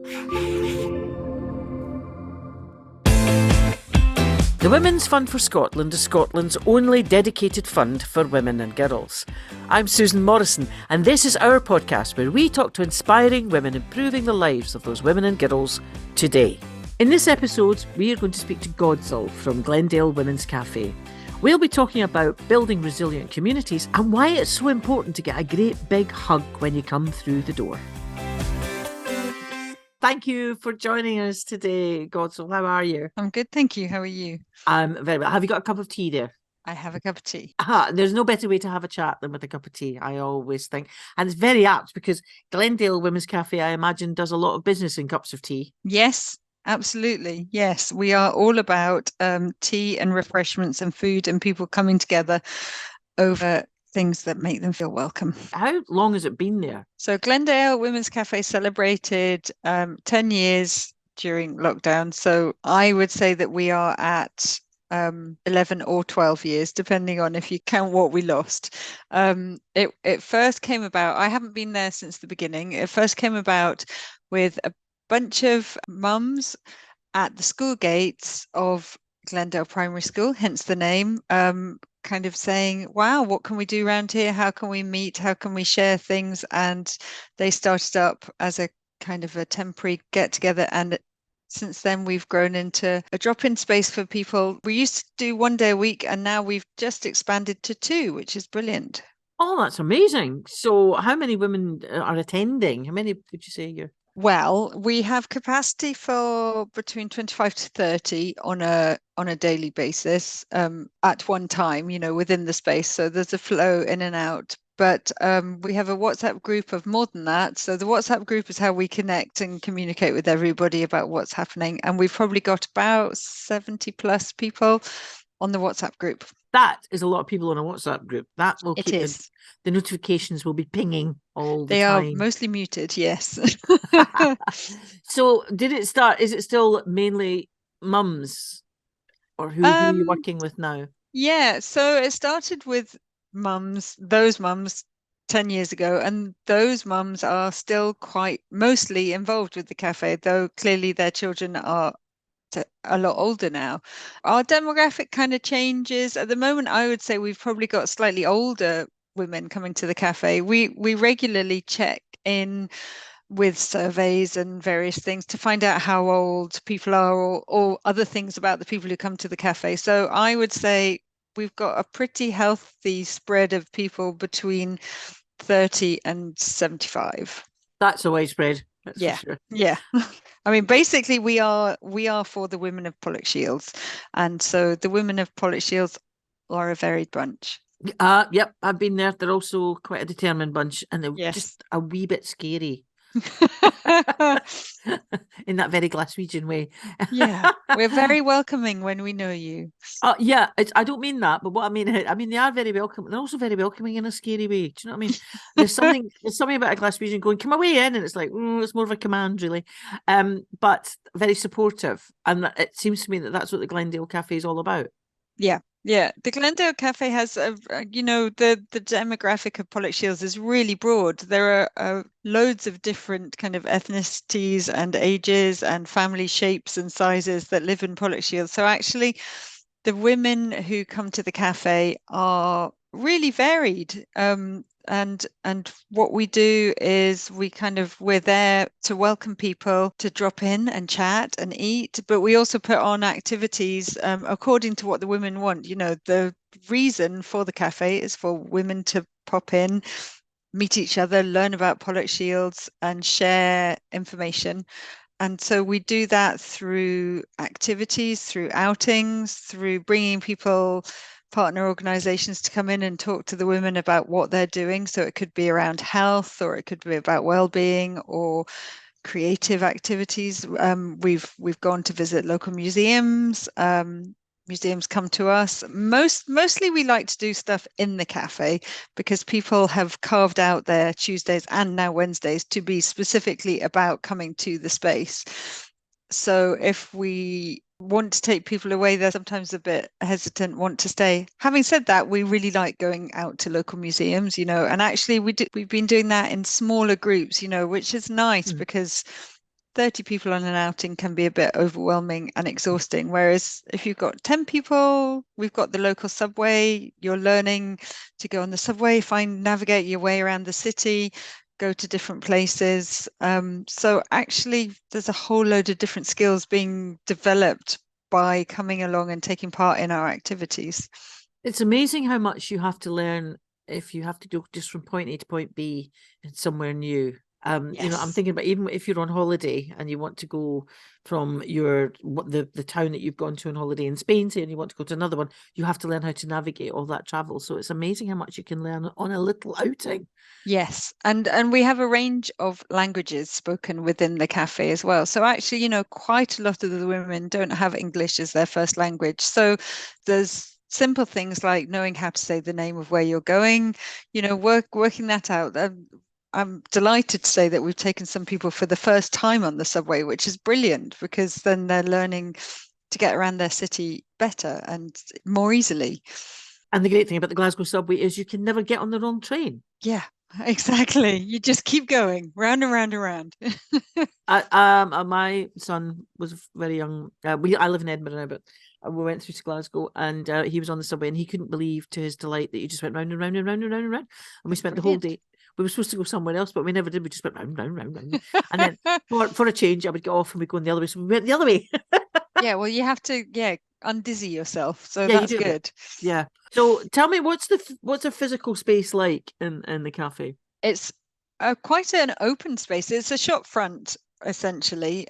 The Women's Fund for Scotland is Scotland's only dedicated fund for women and girls. I'm Susan Morrison, and this is our podcast where we talk to inspiring women improving the lives of those women and girls today. In this episode, we are going to speak to Godsal from Glendale Women's Cafe. We'll be talking about building resilient communities and why it's so important to get a great big hug when you come through the door. Thank you for joining us today, Godsal. How are you? I'm good, thank you. How are you? I'm very well. Have you got a cup of tea there? I have a cup of tea. There's no better way to have a chat than with a cup of tea, I always think. And it's very apt because Glendale Women's Cafe, I imagine, does a lot of business in cups of tea. Yes, absolutely. Yes, we are all about tea and refreshments and food and people coming together over things that make them feel welcome. How long has it been there? So Glendale Women's Cafe celebrated 10 years during lockdown. So I would say that we are at 11 or 12 years, depending on if you count what we lost. It first came about, I haven't been there since the beginning. It first came about with a bunch of mums at the school gates of Glendale Primary School, hence the name, kind of saying, wow, what can we do around here? How can we meet? How can we share things? And they started up as a kind of a temporary get together. And since then, we've grown into a drop-in space for people. We used to do 1 day a week, and now we've just expanded to 2, which is brilliant. Oh, that's amazing. So how many women are attending? How many would you say you're? Well, we have capacity for between 25 to 30 on a daily basis at one time, within the space. So there's a flow in and out. But we have a WhatsApp group of more than that. So the WhatsApp group is how we connect and communicate with everybody about what's happening. And we've probably got about 70 plus people on the WhatsApp group. That is a lot of people on a WhatsApp group. That will keep the notifications will be pinging all the time. They are mostly muted, yes. So did it start, is it still mainly mums? Or who are you working with now? Yeah, so it started with those mums 10 years ago, and those mums are still quite mostly involved with the cafe, though clearly their children are a lot older now. Our demographic kind of changes. At the moment, I would say we've probably got slightly older women coming to the cafe. We regularly check in with surveys and various things to find out how old people are or other things about the people who come to the cafe. So I would say we've got a pretty healthy spread of people between 30 and 75. That's a widespread. That's yeah, for sure. Yeah. I mean, basically, we are for the women of Pollokshields, and so the women of Pollokshields are a varied bunch. Yep, I've been there. They're also quite a determined bunch, and they're just a wee bit scary. In that very Glaswegian way. Yeah, we're very welcoming when we know you. Yeah, I don't mean that, but what I mean they are very welcoming. They're also very welcoming in a scary way. Do you know what I mean? There's something about a Glaswegian going, come away in, and it's like, it's more of a command, really. But very supportive, and it seems to me that that's what the Glendale Cafe is all about. Yeah, the Glendale Cafe has the demographic of Pollokshields is really broad. There are loads of different kind of ethnicities and ages and family shapes and sizes that live in Pollokshields. So actually, the women who come to the cafe are really varied. And what we do is we're there to welcome people to drop in and chat and eat, but we also put on activities according to what the women want. The reason for the cafe is for women to pop in, meet each other, learn about Pollokshields and share information. And so we do that through activities, through outings, through bringing partner organizations to come in and talk to the women about what they're doing. So it could be around health, or it could be about well-being or creative activities. We've gone to visit local museums. Museums come to us. Mostly we like to do stuff in the cafe because people have carved out their Tuesdays and now Wednesdays to be specifically about coming to the space. So if we want to take people away, they're sometimes a bit hesitant, want to stay. Having said that, we really like going out to local museums, and actually we've been doing that in smaller groups, which is nice because 30 people on an outing can be a bit overwhelming and exhausting. Whereas if you've got 10 people, we've got the local subway, you're learning to go on the subway, navigate your way around the city, go to different places. So actually, there's a whole load of different skills being developed by coming along and taking part in our activities. It's amazing how much you have to learn if you have to go just from point A to point B in somewhere new. I'm Yes. thinking about even if you're on holiday and you want to go from the town that you've gone to on holiday in Spain, say, and you want to go to another one, you have to learn how to navigate all that travel. So it's amazing how much you can learn on a little outing. Yes, and we have a range of languages spoken within the cafe as well. So actually, quite a lot of the women don't have English as their first language. So there's simple things like knowing how to say the name of where you're going, working that out. I'm delighted to say that we've taken some people for the first time on the subway, which is brilliant because then they're learning to get around their city better and more easily. And the great thing about the Glasgow subway is you can never get on the wrong train. Yeah, exactly. You just keep going round and round and round. My son was very young. I live in Edinburgh now, but we went through to Glasgow, and he was on the subway, and he couldn't believe, to his delight, that you just went round and round and round and round and round. And we spent the whole Brilliant. day. We were supposed to go somewhere else, but we never did. We just went round, round, round, round. And then for a change, I would get off and we'd go in the other way. So we went the other way. Yeah, well, you have to, undizzy yourself. So Yeah, you that's do a bit. good. Yeah. So tell me, what's a physical space like in the cafe? It's quite an open space. It's a shop front, essentially.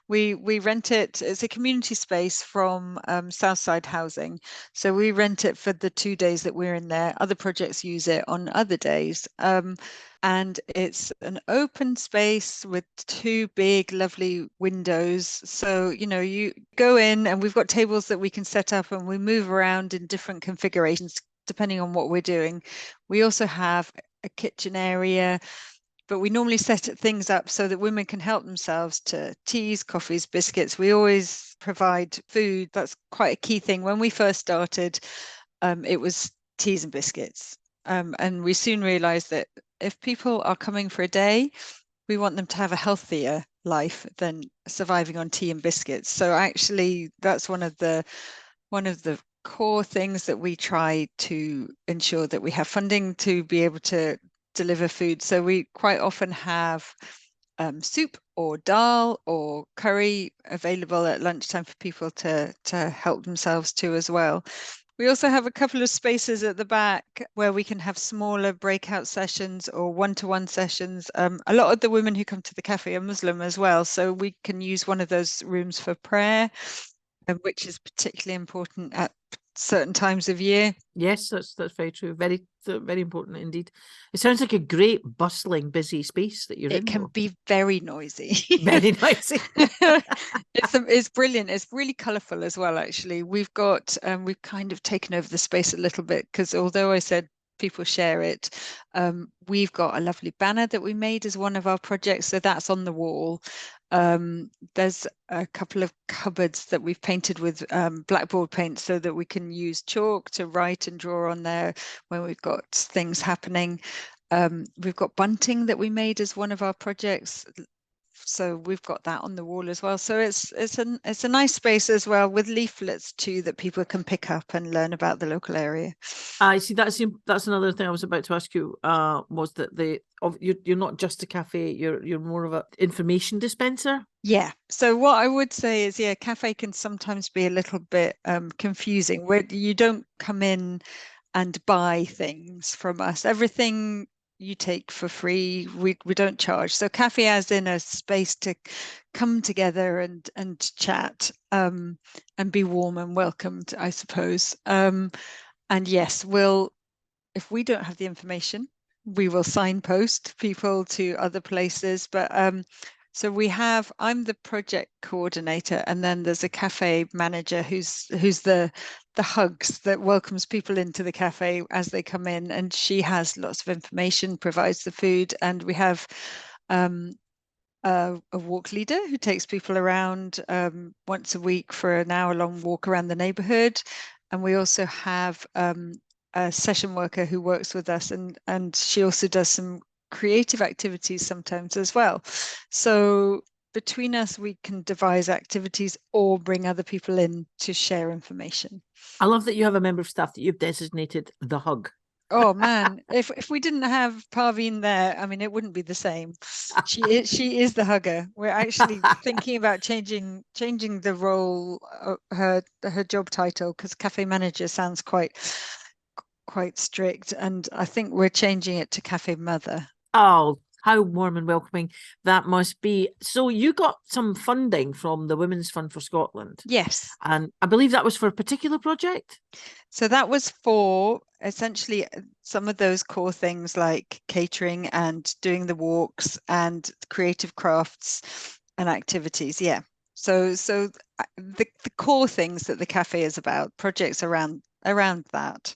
We rent it. It's a community space from Southside Housing, so we rent it for the 2 days that we're in there. Other projects use it on other days. And it's an open space with two big, lovely windows. So, you go in and we've got tables that we can set up and we move around in different configurations depending on what we're doing. We also have a kitchen area, but we normally set things up so that women can help themselves to teas, coffees, biscuits. We always provide food. That's quite a key thing. When we first started, it was teas and biscuits. And we soon realized that if people are coming for a day, we want them to have a healthier life than surviving on tea and biscuits. So actually, that's one of the core things that we try to ensure that we have funding to be able to deliver food. So we quite often have soup or dal or curry available at lunchtime for people to help themselves to as well. We also have a couple of spaces at the back where we can have smaller breakout sessions or one-to-one sessions. A lot of the women who come to the cafe are Muslim as well, so we can use one of those rooms for prayer, which is particularly important at certain times of year. Yes, that's very true. Very very important indeed. It sounds like a great bustling, busy space that you're It in, can though. be very noisy. Very noisy. It's brilliant. It's really colourful as well, actually. We've kind of taken over the space a little bit because although I said people share it, we've got a lovely banner that we made as one of our projects. So that's on the wall. There's a couple of cupboards that we've painted with blackboard paint so that we can use chalk to write and draw on there when we've got things happening. We've got bunting that we made as one of our projects. So we've got that on the wall as well. So it's a nice space as well with leaflets too that people can pick up and learn about the local area. I see. That's another thing I was about to ask you. Was that you're not just a cafe. You're more of a information dispenser. Yeah. So what I would say is, yeah, cafe can sometimes be a little bit confusing where you don't come in and buy things from us. Everything you take for free. We don't charge. So cafe as in a space to come together and chat and be warm and welcomed, I suppose. And yes, if we don't have the information, we will signpost people to other places. But so I'm the project coordinator, and then there's a cafe manager who's the hugs that welcomes people into the cafe as they come in, and she has lots of information, provides the food, and we have a walk leader who takes people around once a week for an hour-long walk around the neighbourhood, and we also have a session worker who works with us, and she also does some creative activities sometimes as well. So between us, we can devise activities or bring other people in to share information. I love that you have a member of staff that you've designated the hug. Oh man, if we didn't have Parveen there, I mean, it wouldn't be the same. She is the hugger. We're actually thinking about changing the role, her job title, because cafe manager sounds quite strict, and I think we're changing it to cafe mother. Oh, how warm and welcoming that must be. So you got some funding from the Women's Fund for Scotland, Yes. and I believe that was for a particular project. So that was for essentially some of those core things like catering and doing the walks and creative crafts and activities. Yeah. So the core things that the cafe is about, projects around that.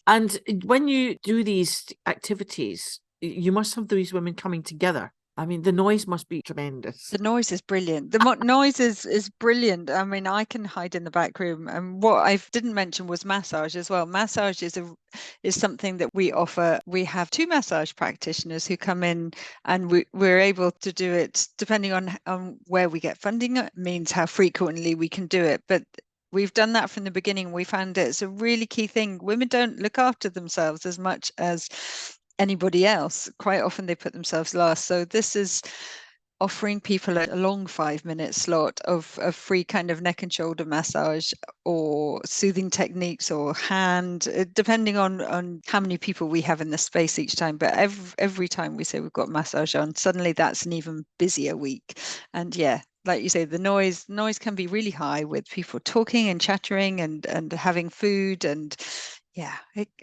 And when you do these activities, you must have these women coming together. I mean, the noise must be tremendous. The noise is brilliant. The noise is brilliant. I mean, I can hide in the back room. And what I didn't mention was massage as well. Massage is something that we offer. We have two massage practitioners who come in, and we're able to do it depending on where we get funding. It means how frequently we can do it. But we've done that from the beginning. We found it's a really key thing. Women don't look after themselves as much as anybody else. Quite often they put themselves last. So this is offering people a long 5-minute slot of free kind of neck and shoulder massage or soothing techniques or hand, depending on how many people we have in the space each time. But every time we say we've got massage on, suddenly that's an even busier week. And yeah, like you say, the noise can be really high with people talking and chattering and having food, and yeah,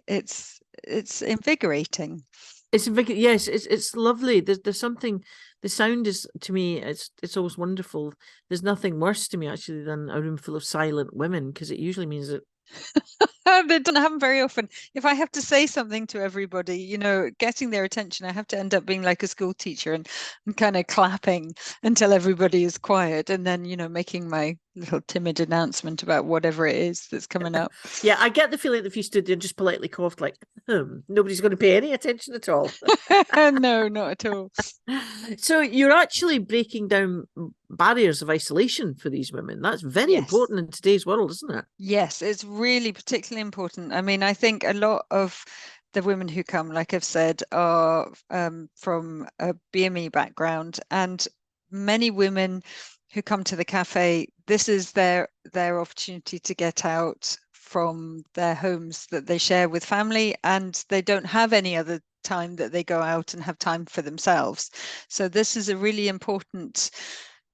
it's invigorating. Yes, it's lovely. There's something. The sound is, to me, it's always wonderful. There's nothing worse to me actually than a room full of silent women, because it usually means that That doesn't happen very often. If I have to say something to everybody, getting their attention, I have to end up being like a school teacher and kind of clapping until everybody is quiet, and then, making my little timid announcement about whatever it is that's coming up. yeah, I get the feeling that if you stood there and just politely coughed, like, nobody's going to pay any attention at all. No, not at all. So you're actually breaking down barriers of isolation for these women. That's very important in today's world, isn't it? Yes, it's really particularly important. I mean, I think a lot of the women who come, like I've said, are from a BME background, and many women who come to the cafe, this is their opportunity to get out from their homes that they share with family, and they don't have any other time that they go out and have time for themselves. So this is a really important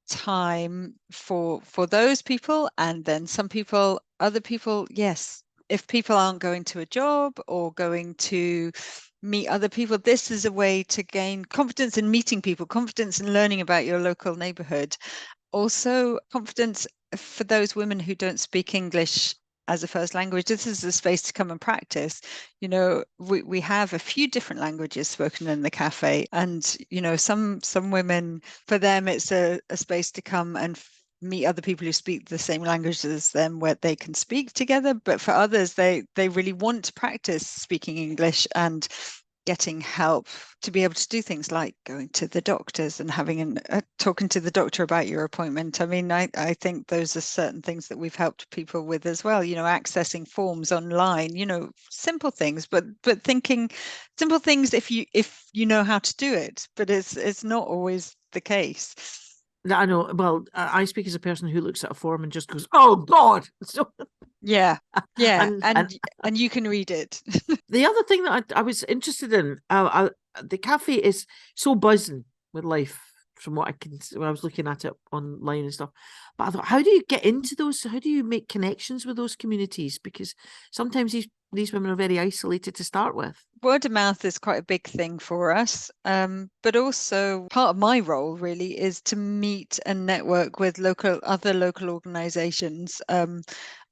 time for those people. And then other people, yes, if people aren't going to a job or going to meet other people, this is a way to gain confidence in meeting people, confidence in learning about your local neighborhood, also confidence for those women who don't speak English as a first language. This is a space to come and practice. We have a few different languages spoken in the cafe, and some women, for them it's a space to come and meet other people who speak the same language as them, where they can speak together. But for others, they really want to practice speaking English and getting help to be able to do things like going to the doctors and having talking to the doctor about your appointment. I mean, I think those are certain things that we've helped people with as well, accessing forms online, simple things, but thinking simple things if you know how to do it, but it's not always the case. I know. Well, I speak as a person who looks at a form and just goes, "Oh God!" So yeah, and you can read it. The other thing that I was interested in, the cafe is so buzzing with life from what I can. When I was looking at it online and stuff, but I thought, how do you get into those? How do you make connections with those communities? Because sometimes these women are very isolated to start with. Word of mouth is quite a big thing for us, but also part of my role really is to meet and network with other local organisations,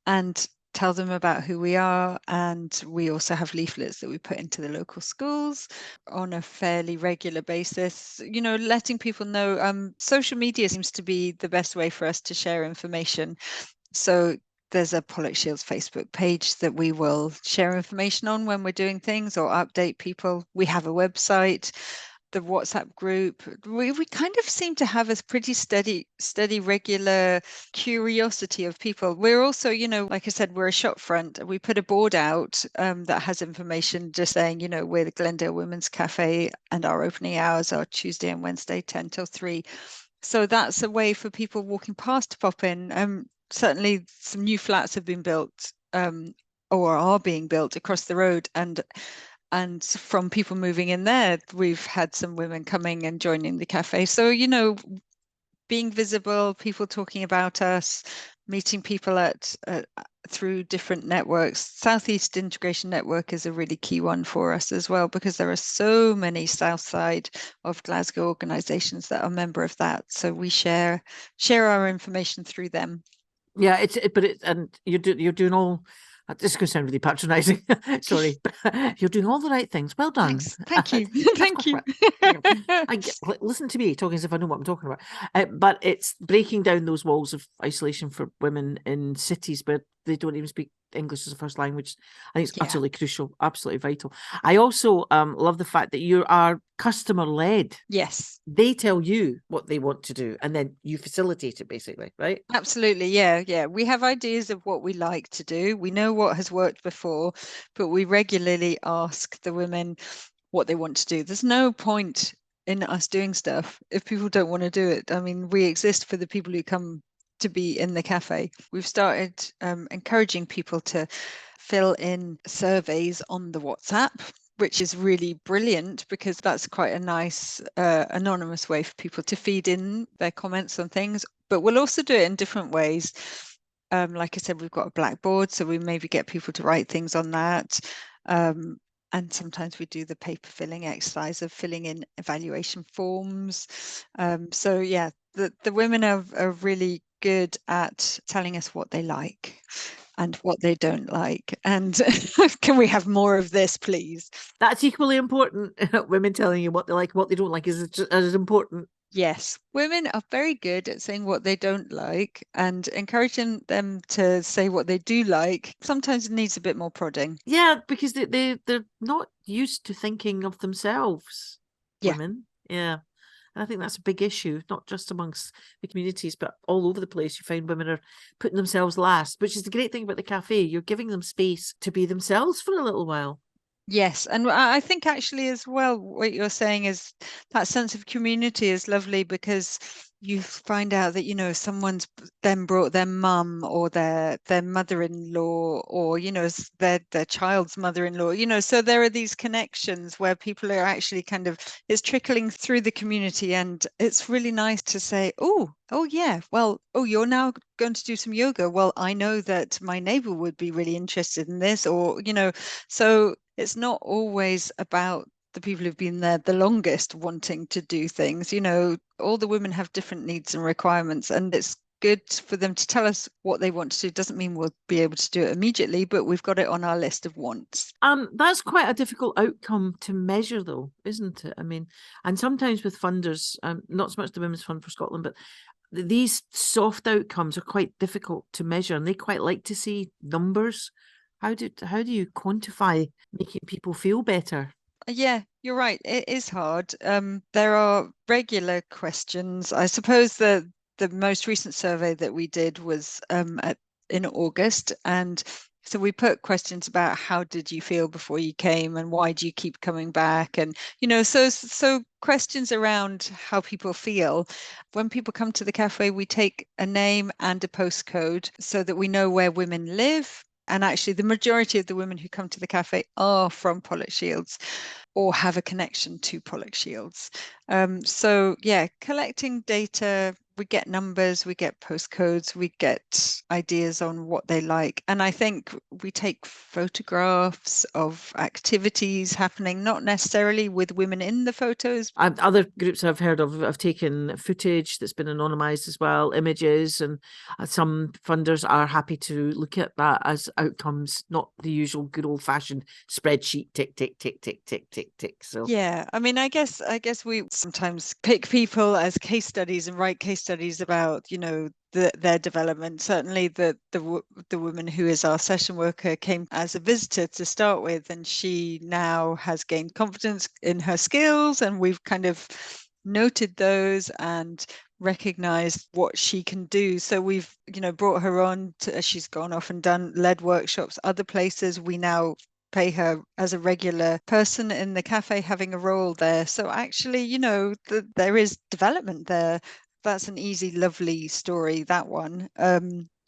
and tell them about who we are. And we also have leaflets that we put into the local schools on a fairly regular basis, letting people know. Social media seems to be the best way for us to share information. So there's a Pollokshields Facebook page that we will share information on when we're doing things or update people. We have a website. the WhatsApp group. We kind of seem to have a pretty steady, regular curiosity of people. We're also, like I said, we're a shop front. We put a board out that has information just saying, we're the Glendale Women's Cafe and our opening hours are Tuesday and Wednesday, 10 till 3. So that's a way for people walking past to pop in. Certainly some new flats have been built or are being built across the road, and from people moving in there, we've had some women coming and joining the cafe. So, being visible, people talking about us, meeting people through different networks. Southeast Integration Network is a really key one for us as well, because there are so many south side of Glasgow organisations that are a member of that. So we share our information through them. Yeah, and you're doing all. This is going to sound really patronising. Sorry, but you're doing all the right things. Well done. Thanks. Thank you. Thank you. Listen to me talking as if I know what I'm talking about. But it's breaking down those walls of isolation for women in cities where they don't even speak English as a first language. I think it's utterly crucial, absolutely vital. I also love the fact that you are customer led. Yes. They tell you what they want to do and then you facilitate it, basically, right? Absolutely. Yeah. We have ideas of what we like to do. We know what has worked before, but we regularly ask the women what they want to do. There's no point in us doing stuff if people don't want to do it. I mean, we exist for the people who come to be in the cafe. We've started encouraging people to fill in surveys on the WhatsApp, which is really brilliant because that's quite a nice anonymous way for people to feed in their comments on things. But we'll also do it in different ways. Like I said, we've got a blackboard, so we maybe get people to write things on that. And sometimes we do the paper filling exercise of filling in evaluation forms. So yeah, the women are really good at telling us what they like and what they don't like. And can we have more of this, please? That's equally important. Women telling you what they like, what they don't like is just as important. Yes, women are very good at saying what they don't like and encouraging them to say what they do like. Sometimes it needs a bit more prodding. Yeah, because they're not used to thinking of themselves, women. Yeah. And I think that's a big issue, not just amongst the communities, but all over the place. You find women are putting themselves last, which is the great thing about the cafe. You're giving them space to be themselves for a little while. Yes, and I think actually as well, what you're saying is that sense of community is lovely because you find out that, someone's then brought their mum or their mother-in-law or, their child's mother-in-law, so there are these connections where people are actually it's trickling through the community, and it's really nice to say, oh yeah, well, you're now going to do some yoga. Well, I know that my neighbor would be really interested in this, or, so it's not always about the people who've been there the longest wanting to do things. All the women have different needs and requirements, and it's good for them to tell us what they want to do. Doesn't mean we'll be able to do it immediately, but we've got it on our list of wants. That's quite a difficult outcome to measure, though, isn't it? I mean, and sometimes with funders, not so much the Women's Fund for Scotland, but these soft outcomes are quite difficult to measure, and they quite like to see numbers. How do you quantify making people feel better? Yeah, you're right. It is hard. There are regular questions. I suppose the most recent survey that we did was in August, and so we put questions about how did you feel before you came and why do you keep coming back, and so questions around how people feel. When people come to the cafe, we take a name and a postcode so that we know where women live. And actually, the majority of the women who come to the cafe are from Pollokshields or have a connection to Pollokshields. So yeah, collecting data, we get numbers, we get postcodes, we get ideas on what they like. And I think we take photographs of activities happening, not necessarily with women in the photos. Other groups I've heard of have taken footage that's been anonymised as well, images, and some funders are happy to look at that as outcomes, not the usual good old-fashioned spreadsheet, tick, tick, tick, tick, tick, tick, tick. So yeah, I mean, I guess we sometimes pick people as case studies and write case studies studies about, their development. Certainly the woman who is our session worker came as a visitor to start with, and she now has gained confidence in her skills, and we've kind of noted those and recognized what she can do. So we've, brought her on to, she's gone off and led workshops other places. We now pay her as a regular person in the cafe, having a role there. So actually, there is development there. That's an easy, lovely story, that one.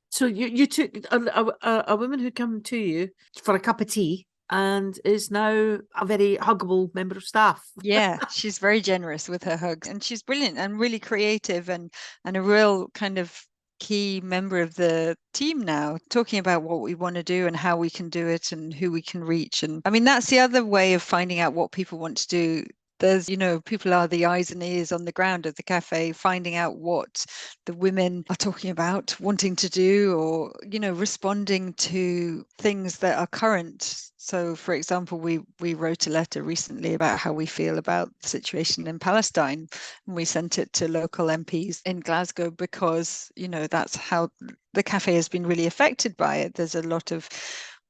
So you took a woman who came to you for a cup of tea and is now a very huggable member of staff. Yeah, she's very generous with her hugs, and she's brilliant and really creative, and a real kind of key member of the team now, talking about what we want to do and how we can do it and who we can reach. And I mean, that's the other way of finding out what people want to do. There's, people are the eyes and ears on the ground of the cafe, finding out what the women are talking about, wanting to do, or, responding to things that are current. So, for example, we wrote a letter recently about how we feel about the situation in Palestine, and we sent it to local MPs in Glasgow because, that's how the cafe has been really affected by it. There's a lot of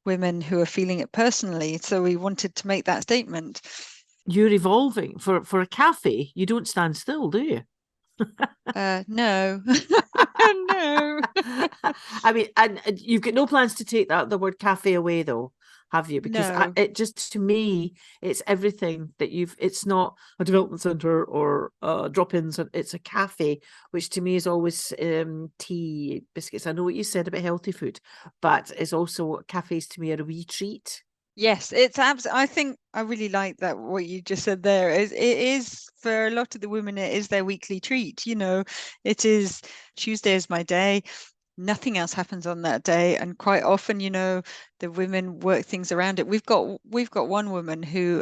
women who are feeling it personally. So we wanted to make that statement. You're evolving. For a cafe, you don't stand still, do you? No. No. I mean, and you've got no plans to take the word cafe away, though, have you? Because No. it just, to me, it's everything that it's not a development centre or drop-ins. It's a cafe, which to me is always tea, biscuits. I know what you said about healthy food, but it's also, cafes to me are a wee treat. Yes, it's I think I really like that, what you just said there. It is for a lot of the women, it is their weekly treat. It is Tuesday is my day. Nothing else happens on that day, and quite often, the women work things around it. We've got one woman who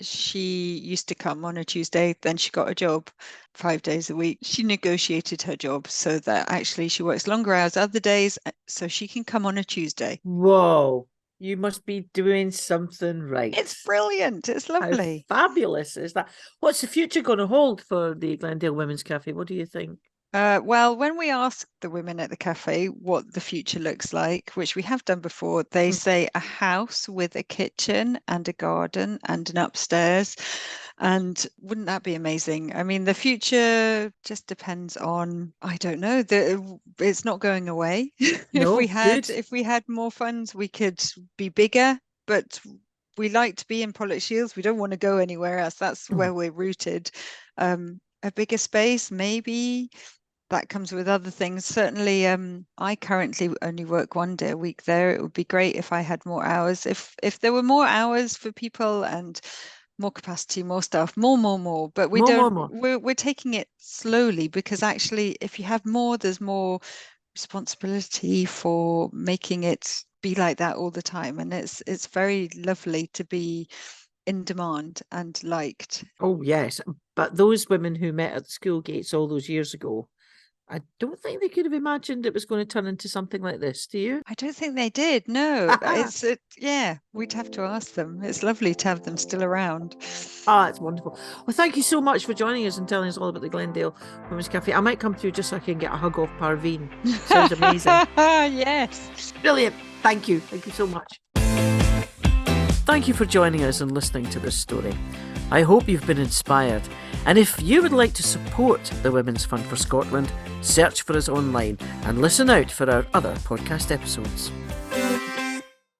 she used to come on a Tuesday, then she got a job 5 days a week. She negotiated her job so that actually she works longer hours other days, so she can come on a Tuesday. Whoa. You must be doing something right. It's brilliant. It's lovely. How fabulous is that? What's the future going to hold for the Glendale Women's Cafe? What do you think? Well, when we ask the women at the cafe what the future looks like, which we have done before, they say a house with a kitchen and a garden and an upstairs. And wouldn't that be amazing? I mean, the future just depends on, I don't know, it's not going away. No, if we had more funds, we could be bigger, but we like to be in Pollokshields. We don't want to go anywhere else. That's where we're rooted. A bigger space, maybe. That comes with other things. Certainly, I currently only work 1 day a week there. It would be great if I had more hours. If there were more hours for people and more capacity, more staff, more. But we don't. More. We're taking it slowly, because actually, if you have more, there's more responsibility for making it be like that all the time. And it's very lovely to be in demand and liked. Oh yes, but those women who met at the school gates all those years ago, I don't think they could have imagined it was going to turn into something like this. Do you? I don't think they did. No, yeah, we'd have to ask them. It's lovely to have them still around. Ah, it's wonderful. Well, thank you so much for joining us and telling us all about the Glendale Women's Cafe. I might come through just so I can get a hug off Parveen. Sounds amazing. Yes. Brilliant. Thank you. Thank you so much. Thank you for joining us and listening to this story. I hope you've been inspired. And if you would like to support the Women's Fund for Scotland, search for us online and listen out for our other podcast episodes.